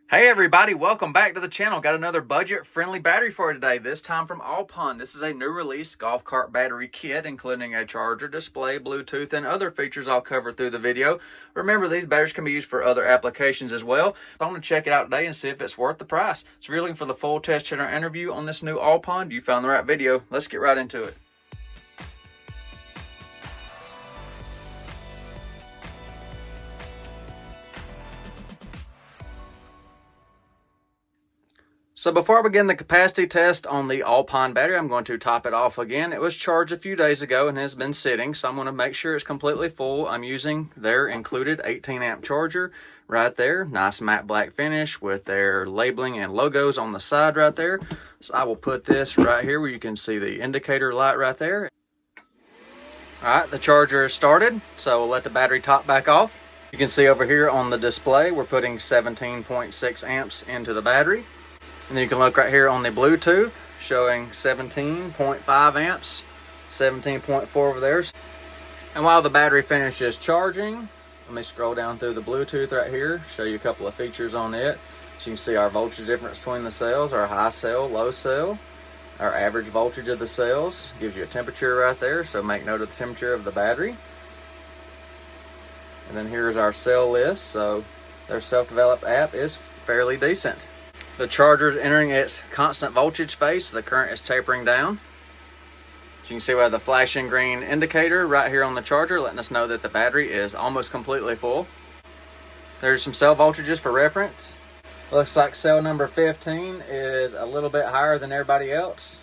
Hey everybody, welcome back to the channel. Got another budget-friendly battery for you today, this time from ALLPOND. This is a new release golf cart battery kit, including a charger, display, Bluetooth, and other features I'll cover through the video. Remember, these batteries can be used for other applications as well. I'm going to check it out today and see if it's worth the price. So if you're looking for the full test and interview on this new ALLPOND, you found the right video. Let's get right into it. So before I begin the capacity test on the ALLPOND battery, I'm going to top it off again. It was charged a few days ago and has been sitting, so I'm going to make sure it's completely full. I'm using their included 18 amp charger right there. Nice matte black finish with their labeling and logos on the side right there. So I will put this right here where you can see the indicator light right there. All right, the charger is started, so we'll let the battery top back off. You can see over here on the display, we're putting 17.6 amps into the battery. And then you can look right here on the Bluetooth showing 17.5 amps, 17.4 over there. And while the battery finishes charging, let me scroll down through the Bluetooth right here, show you a couple of features on it. So you can see our voltage difference between the cells, our high cell, low cell, our average voltage of the cells. Gives you a temperature right there, so make note of the temperature of the battery. And then here's our cell list, so their self-developed app is fairly decent. The charger is entering its constant voltage phase, so the current is tapering down. As you can see, we have the flashing green indicator right here on the charger, letting us know that the battery is almost completely full. There's some cell voltages for reference. Looks like cell number 15 is a little bit higher than everybody else.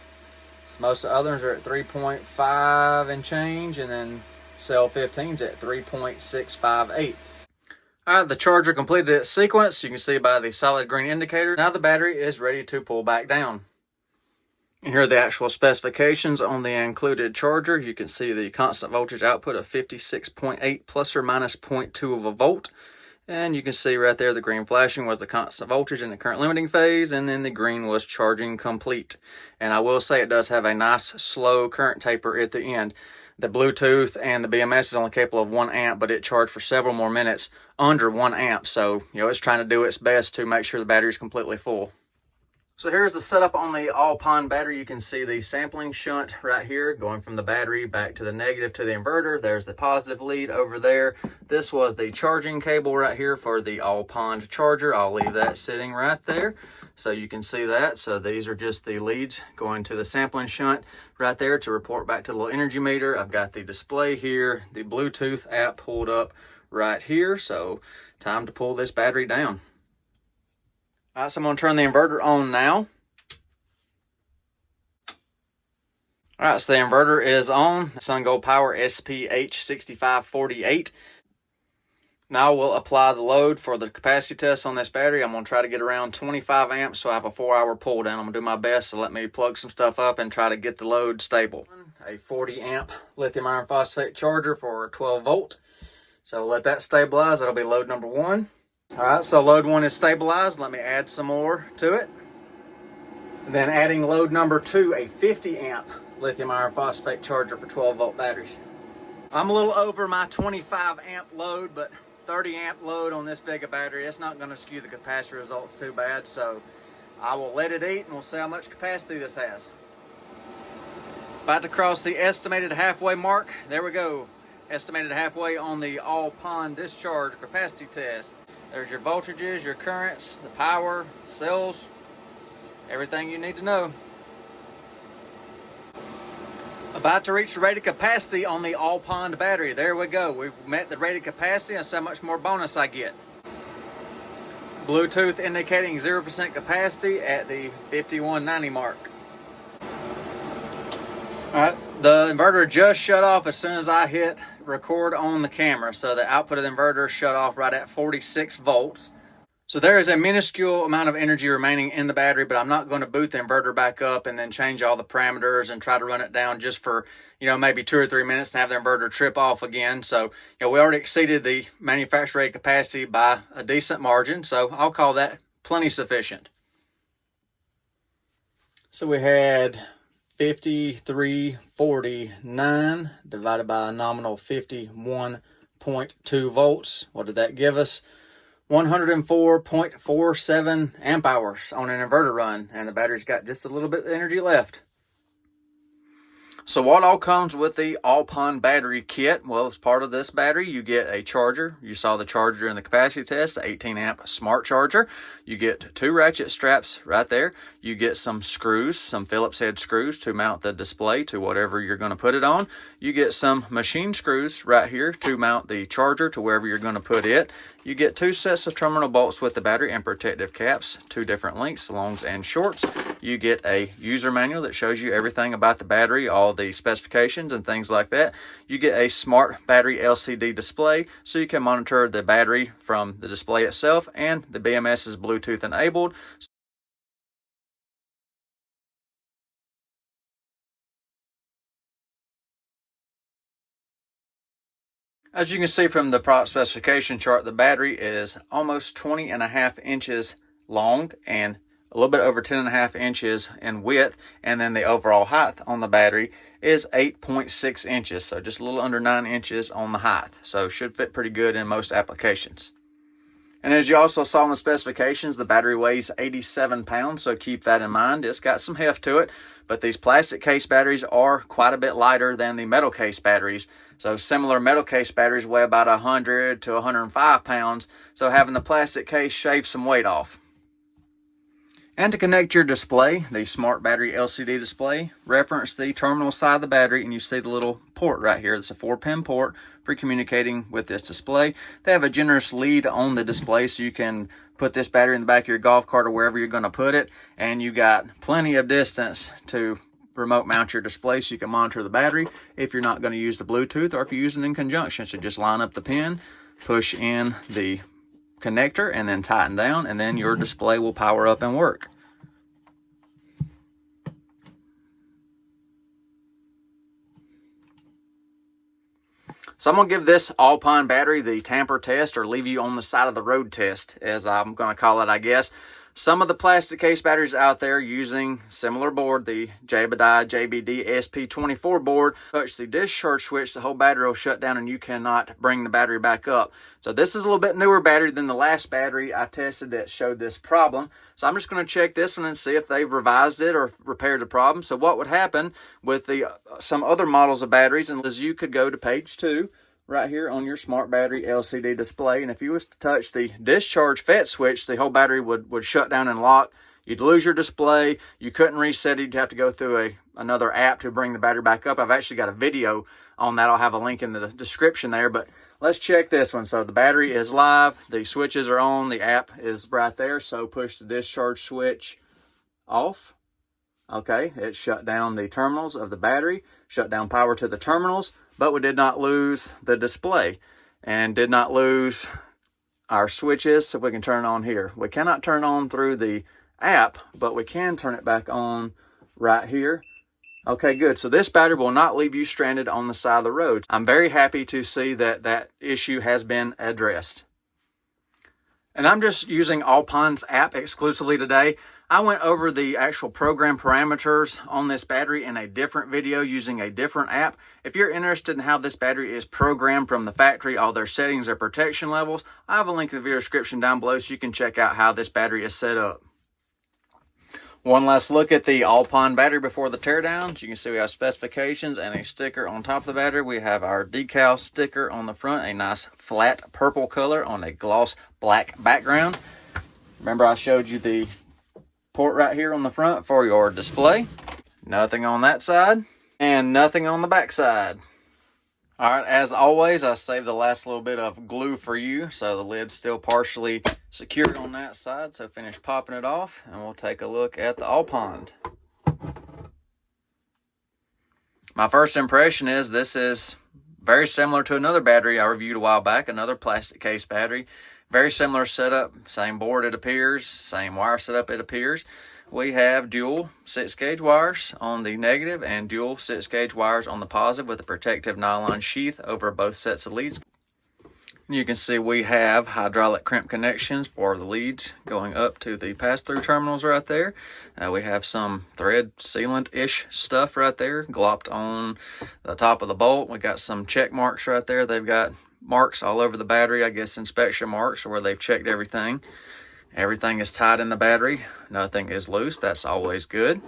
So most of the others are at 3.5 and change, and then cell 15 is at 3.658. Alright, the charger completed its sequence. You can see by the solid green indicator. Now the battery is ready to pull back down. And here are the actual specifications on the included charger. You can see the constant voltage output of 56.8 plus or minus 0.2 of a volt. And you can see right there the green flashing was the constant voltage in the current limiting phase, and then the green was charging complete. And I will say it does have a nice slow current taper at the end. The Bluetooth and the BMS is only capable of 1 amp, but it charged for several more minutes under 1 amp. So, it's trying to do its best to make sure the battery is completely full. So here's the setup on the ALLPOND battery. You can see the sampling shunt right here going from the battery back to the negative to the inverter. There's the positive lead over there. This was the charging cable right here for the ALLPOND charger. I'll leave that sitting right there so you can see that. So these are just the leads going to the sampling shunt right there to report back to the little energy meter. I've got the display here, the Bluetooth app pulled up right here. So time to pull this battery down. All right, so I'm going to turn the inverter on now. All right, so the inverter is on. SunGold Power SPH6548. Now we'll apply the load for the capacity test on this battery. I'm going to try to get around 25 amps, so I have a 4-hour pull down. I'm going to do my best to let me plug some stuff up and try to get the load stable. A 40 amp lithium iron phosphate charger for 12 volt. So we'll let that stabilize. That'll be load number 1. All right, so load 1 is stabilized. Let me add some more to it. Then adding load number 2, a 50 amp lithium iron phosphate charger for 12 volt batteries. I'm a little over my 25 amp load, but 30 amp load on this big a battery, it's not going to skew the capacity results too bad. So I will let it eat and we'll see how much capacity this has. About to cross the estimated halfway mark. There we go. Estimated halfway on the ALLPOND discharge capacity test. There's your voltages, your currents, the power, cells, everything you need to know. About to reach the rated capacity on the ALLPOND battery. There we go. We've met the rated capacity. That's how much more bonus I get. Bluetooth indicating 0% capacity at the 5190 mark. All right, the inverter just shut off as soon as I hit record on the camera. So the output of the inverter shut off right at 46 volts. So there is a minuscule amount of energy remaining in the battery, but I'm not going to boot the inverter back up and then change all the parameters and try to run it down just for, maybe 2 or 3 minutes and have the inverter trip off again. So, we already exceeded the manufacturer rated capacity by a decent margin. So I'll call that plenty sufficient. So we had 53.49 divided by a nominal 51.2 volts. What did that give us? 104.47 amp hours on an inverter run, and the battery's got just a little bit of energy left. So what all comes with the ALLPOND battery kit? Well, as part of this battery, you get a charger. You saw the charger in the capacity test, the 18 amp smart charger. You get 2 ratchet straps right there. You get some screws, some Phillips head screws to mount the display to whatever you're going to put it on. You get some machine screws right here to mount the charger to wherever you're going to put it. You get 2 sets of terminal bolts with the battery and protective caps, 2 different lengths, longs and shorts. You get a user manual that shows you everything about the battery, all the specifications and things like that. You get a smart battery LCD display so you can monitor the battery from the display itself, and the BMS is Bluetooth enabled. As you can see from the product specification chart, the battery is almost 20.5 inches long and a little bit over 10.5 inches in width, and then the overall height on the battery is 8.6 inches, so just a little under 9 inches on the height, so should fit pretty good in most applications. And as you also saw in the specifications, the battery weighs 87 pounds, so keep that in mind. It's got some heft to it, but these plastic case batteries are quite a bit lighter than the metal case batteries. So similar metal case batteries weigh about 100 to 105 pounds, so having the plastic case shaves some weight off. And to connect your display, the smart battery LCD display, reference the terminal side of the battery, and you see the little port right here. It's a 4-pin port for communicating with this display. They have a generous lead on the display, so you can put this battery in the back of your golf cart or wherever you're going to put it, and you got plenty of distance to remote mount your display so you can monitor the battery if you're not going to use the Bluetooth, or if you're using it in conjunction. So just line up the pin, push in the connector, and then tighten down, and then your display will power up and work. So I'm going to give this ALLPOND battery the Tamper test, or leave you on the side of the road test, as I'm going to call it, I guess. Some of the plastic case batteries out there using similar board, the Jiabaida JBD SP24 board, touch the discharge switch, the whole battery will shut down and you cannot bring the battery back up. So this is a little bit newer battery than the last battery I tested that showed this problem. So I'm just going to check this one and see if they've revised it or repaired the problem. So what would happen with the some other models of batteries, and is you could go to page 2 right here on your smart battery LCD display, and if you was to touch the discharge FET switch, the whole battery would shut down and lock. You'd lose your display. You couldn't reset it. You'd have to go through another app to bring the battery back up. I've actually got a video on that. I'll have a link in the description there, but let's check this one. So the battery is live, the switches are on, the app is right there, so push the discharge switch off. Okay, it shut down the terminals of the battery, shut down power to the terminals, but we did not lose the display and did not lose our switches. So we can turn on here. We cannot turn on through the app, but we can turn it back on right here. Okay, good. So this battery will not leave you stranded on the side of the road. I'm very happy to see that that issue has been addressed. And I'm just using ALLPOND's app exclusively today. I went over the actual program parameters on this battery in a different video using a different app. If you're interested in how this battery is programmed from the factory, all their settings, their protection levels, I have a link in the video description down below so you can check out how this battery is set up. One last look at the ALLPOND battery before the teardown. As you can see, we have specifications and a sticker on top of the battery. We have our decal sticker on the front, a nice flat purple color on a gloss black background. Remember I showed you the port right here on the front for your display. Nothing on that side and nothing on the back side. All right, as always, I saved the last little bit of glue for you, so the lid's still partially secured on that side. So finish popping it off and we'll take a look at the ALLPOND. My first impression is this is very similar to another battery I reviewed a while back, another plastic case battery. Very similar setup, same board it appears, same wire setup it appears. We have dual 6-gauge wires on the negative and dual 6-gauge wires on the positive with a protective nylon sheath over both sets of leads. You can see we have hydraulic crimp connections for the leads going up to the pass-through terminals right there. We have some thread sealant-ish stuff right there glopped on the top of the bolt. We got some check marks right there. They've got marks all over the battery, I guess inspection marks, where they've checked everything. Everything is tight in the battery. Nothing is loose. That's always good.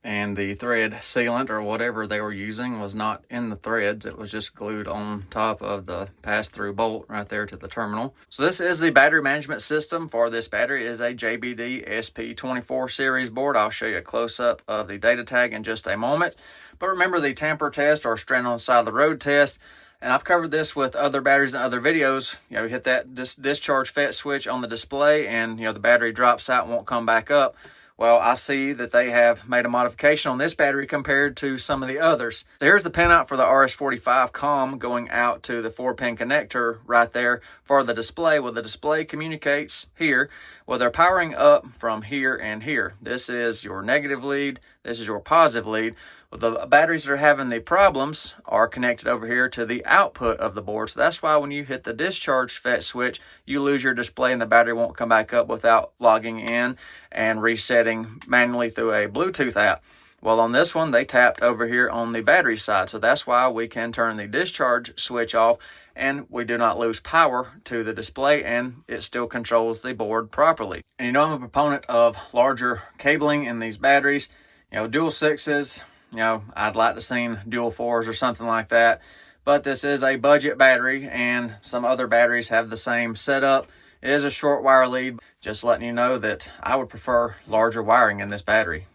And the thread sealant or whatever they were using was not in the threads. It was just glued on top of the pass-through bolt right there to the terminal. So this is the battery management system for this battery. It is a JBD SP24 series board. I'll show you a close-up of the data tag in just a moment. But remember the tamper test or strand on the side of the road test. And I've covered this with other batteries in other videos. You hit that discharge FET switch on the display and, the battery drops out and won't come back up. Well, I see that they have made a modification on this battery compared to some of the others. So here's the pinout for the RS45 COM going out to the 4-pin connector right there for the display. Well, the display communicates here. Well, they're powering up from here and here. This is your negative lead. This is your positive lead. Well, the batteries that are having the problems are connected over here to the output of the board. So that's why when you hit the discharge FET switch, you lose your display and the battery won't come back up without logging in and resetting manually through a Bluetooth app. Well, on this one, they tapped over here on the battery side. So that's why we can turn the discharge switch off and we do not lose power to the display and it still controls the board properly. And I'm a proponent of larger cabling in these batteries. Dual 6s. I'd like to see dual 4s or something like that. But this is a budget battery and some other batteries have the same setup. It is a short wire lead. Just letting you know that I would prefer larger wiring in this battery.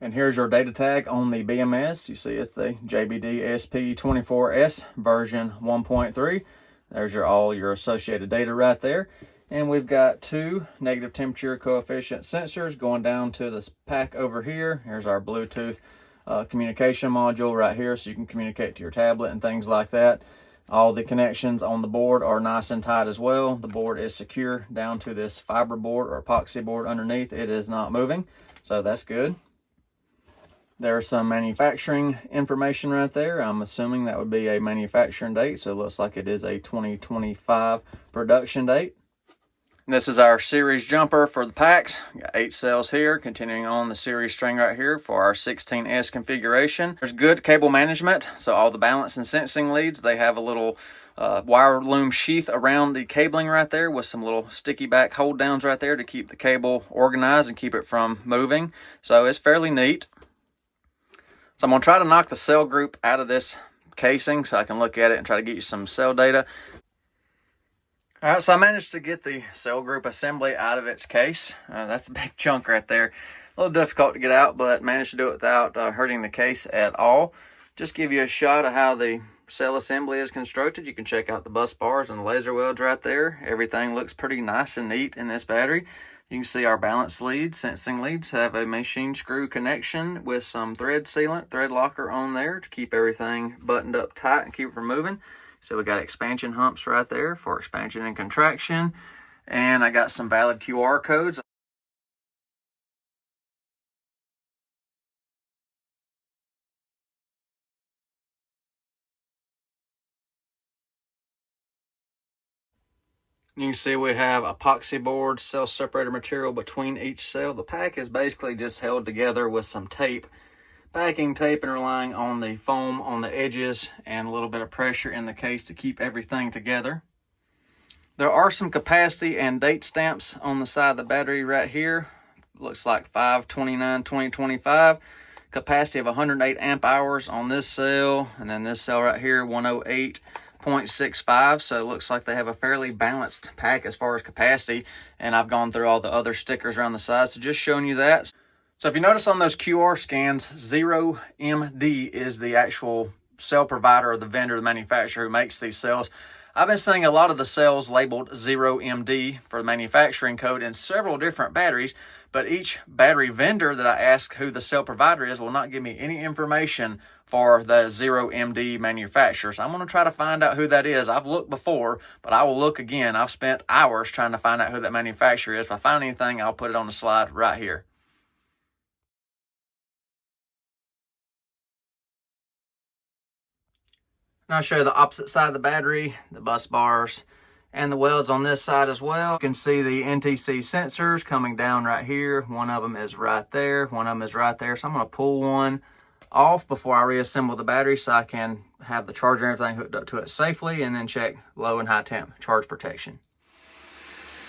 And here's your data tag on the BMS. You see it's the JBD SP24S version 1.3. There's all your associated data right there. And we've got 2 negative temperature coefficient sensors going down to this pack over here. Here's our Bluetooth communication module right here, so you can communicate to your tablet and things like that. All the connections on the board are nice and tight as well. The board is secure down to this fiber board or epoxy board underneath. It is not moving, so that's good. There's some manufacturing information right there. I'm assuming that would be a manufacturing date, so it looks like it is a 2025 production date. And this is our series jumper for the packs. We got 8 cells here, continuing on the series string right here for our 16S configuration. There's good cable management, so all the balance and sensing leads, they have a little wire loom sheath around the cabling right there with some little sticky back hold downs right there to keep the cable organized and keep it from moving. So it's fairly neat. So I'm going to try to knock the cell group out of this casing so I can look at it and try to get you some cell data. All right, so I managed to get the cell group assembly out of its case. That's a big chunk right there. A little difficult to get out, but managed to do it without hurting the case at all. Just give you a shot of how the cell assembly is constructed. You can check out the bus bars and the laser welds right there. Everything looks pretty nice and neat in this battery. You can see our balance leads, sensing leads have a machine screw connection with some thread sealant, thread locker on there to keep everything buttoned up tight and keep it from moving. So we got expansion humps right there for expansion and contraction. And I got some valid QR codes. You can see we have epoxy board, cell separator material between each cell. The pack is basically just held together with some tape, backing tape, and relying on the foam on the edges and a little bit of pressure in the case to keep everything together. There are some capacity and date stamps on the side of the battery right here. Looks like 5/29/2025. Capacity of 108 amp hours on this cell, and then this cell right here 108.65. So it looks like they have a fairly balanced pack as far as capacity, and I've gone through all the other stickers around the side, so just showing you that. So if you notice on those QR scans, 0MD is the actual cell provider or the vendor, the manufacturer who makes these cells. I've been seeing a lot of the cells labeled 0MD for the manufacturing code in several different batteries, but each battery vendor that I ask who the cell provider is will not give me any information for the 0MD manufacturer. So I'm going to try to find out who that is. I've looked before, but I will look again. I've spent hours trying to find out who that manufacturer is. If I find anything, I'll put it on the slide right here. And I'll show you the opposite side of the battery, the bus bars, and the welds on this side as well. You can see the NTC sensors coming down right here. One of them is right there. One of them is right there. So I'm going to pull one off before I reassemble the battery so I can have the charger and everything hooked up to it safely, and then check low and high temp charge protection.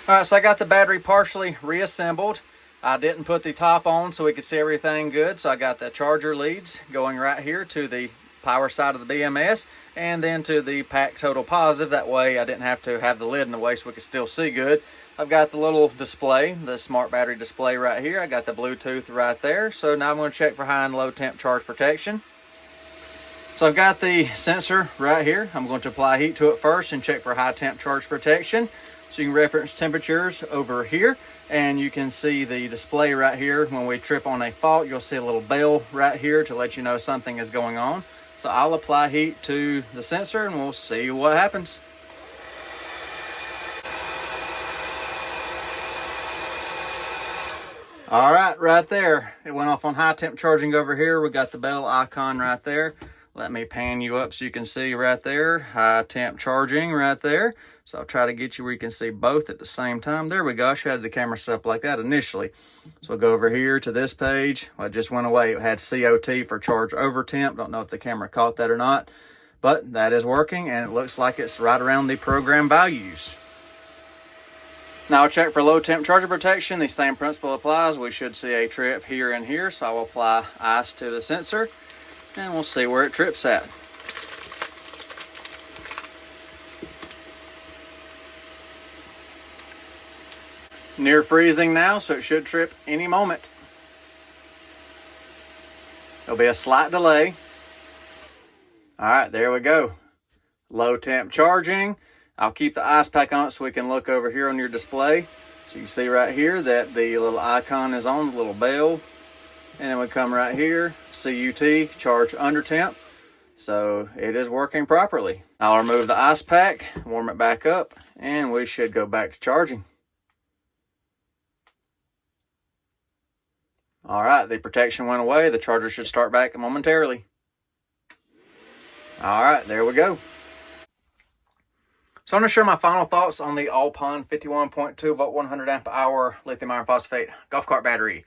All right, so I got the battery partially reassembled. I didn't put the top on so we could see everything good. So I got the charger leads going right here to the power side of the BMS and then to the pack total positive. That way I didn't have to have the lid in the way so we could still see good. I've got the little display, the smart battery display right here. I got the Bluetooth right there. So now I'm going to check for high and low temp charge protection. So I've got the sensor right here. I'm going to apply heat to it first and check for high temp charge protection. So you can reference temperatures over here, and you can see the display right here. When we trip on a fault, you'll see a little bell right here to let you know something is going on. So I'll apply heat to the sensor and we'll see what happens. All right there. It went off on high temp charging over here. We got the bell icon right there. Let me pan you up so you can see right there. High temp charging right there. So I'll try to get you where you can see both at the same time. There we go. I should have the camera set up like that initially. So we'll go over here to this page. Well, it just went away. It had COT for charge over temp. Don't know if the camera caught that or not, but that is working and it looks like it's right around the program values. Now I'll check for low temp charger protection. The same principle applies. We should see a trip here and here. So I will apply ice to the sensor and we'll see where it trips at. Near freezing now, so it should trip any moment. There'll be a slight delay. All right, there we go. Low temp charging. I'll keep the ice pack on it so we can look over here on your display. So you can see right here that the little icon is on, the little bell. And then we come right here, CUT, charge under temp. So it is working properly. I'll remove the ice pack, warm it back up, and we should go back to charging. All right, the protection went away. The charger should start back momentarily. All right, there we go. So I'm going to share my final thoughts on the ALLPOND 51.2V 100Ah lithium iron phosphate golf cart battery.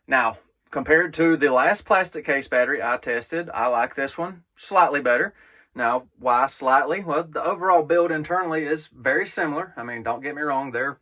Now, compared to the last plastic case battery I tested, I like this one slightly better. Now, why slightly? Well, the overall build internally is very similar. I mean, don't get me wrong, they're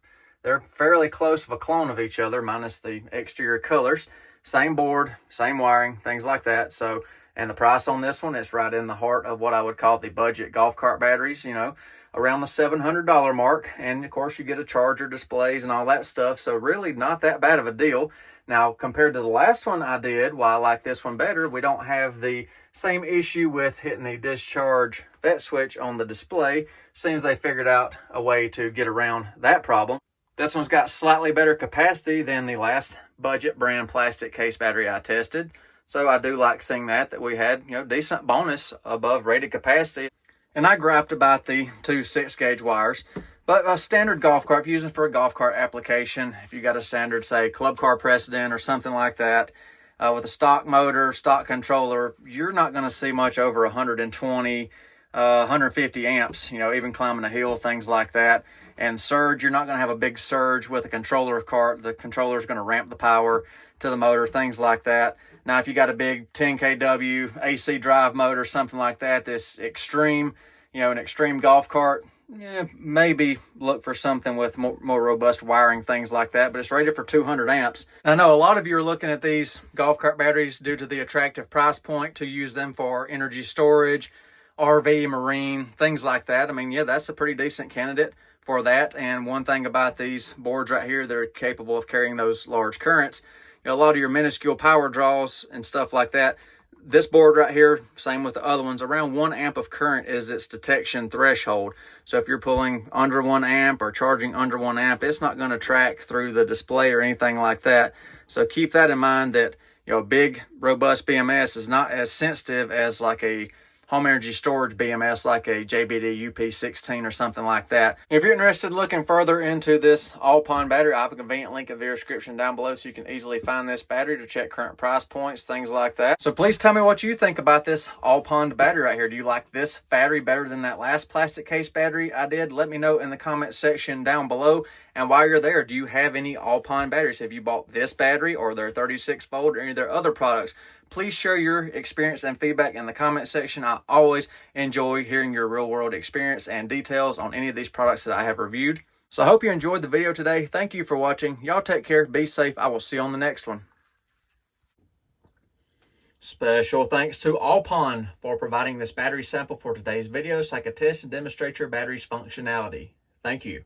fairly close of a clone of each other, minus the exterior colors. Same board, same wiring, things like that. So, and the price on this one is right in the heart of what I would call the budget golf cart batteries, you know, around the $700 mark. And of course you get a charger, displays and all that stuff. So really not that bad of a deal. Now, compared to the last one I did, while I like this one better, we don't have the same issue with hitting the discharge FET switch on the display. Seems they figured out a way to get around that problem. This one's got slightly better capacity than the last budget brand plastic case battery I tested. So I do like seeing that we had, you know, decent bonus above rated capacity. And I griped about the two 6-gauge wires. But a standard golf cart, if you're using for a golf cart application, if you got a standard, say, club car precedent or something like that, with a stock motor, stock controller, you're not going to see much over 120, 150 amps, you know, even climbing a hill, things like that. And surge, you're not going to have a big surge with a controller cart. The controller is going to ramp the power to the motor, things like that. Now, if you got a big 10 kW AC drive motor, something like that, this extreme, you know, an extreme golf cart, yeah, maybe look for something with more robust wiring, things like that, but it's rated for 200 amps. I know a lot of you are looking at these golf cart batteries due to the attractive price point to use them for energy storage, RV, marine, things like that. I mean, yeah, that's a pretty decent candidate for that. And one thing about these boards right here, they're capable of carrying those large currents. You know, a lot of your minuscule power draws and stuff like that. This board right here, same with the other ones, around 1 amp of current is its detection threshold. So if you're pulling under 1 amp or charging under 1 amp, it's not going to track through the display or anything like that. So keep that in mind that, you know, a big robust BMS is not as sensitive as like a home energy storage BMS like a JBD UP16 or something like that. If you're interested in looking further into this ALLPOND battery, I have a convenient link in the description down below so you can easily find this battery to check current price points, things like that. So please tell me what you think about this ALLPOND battery right here. Do you like this battery better than that last plastic case battery I did? Let me know in the comment section down below. And while you're there, do you have any ALLPOND batteries? Have you bought this battery or their 36 volt or any of their other products? please share your experience and feedback in the comment section. I always enjoy hearing your real world experience and details on any of these products that I have reviewed. So I hope you enjoyed the video today. Thank you for watching. Y'all take care. Be safe. I will see you on the next one. Special thanks to ALLPOND for providing this battery sample for today's video so I could test and demonstrate your battery's functionality. Thank you.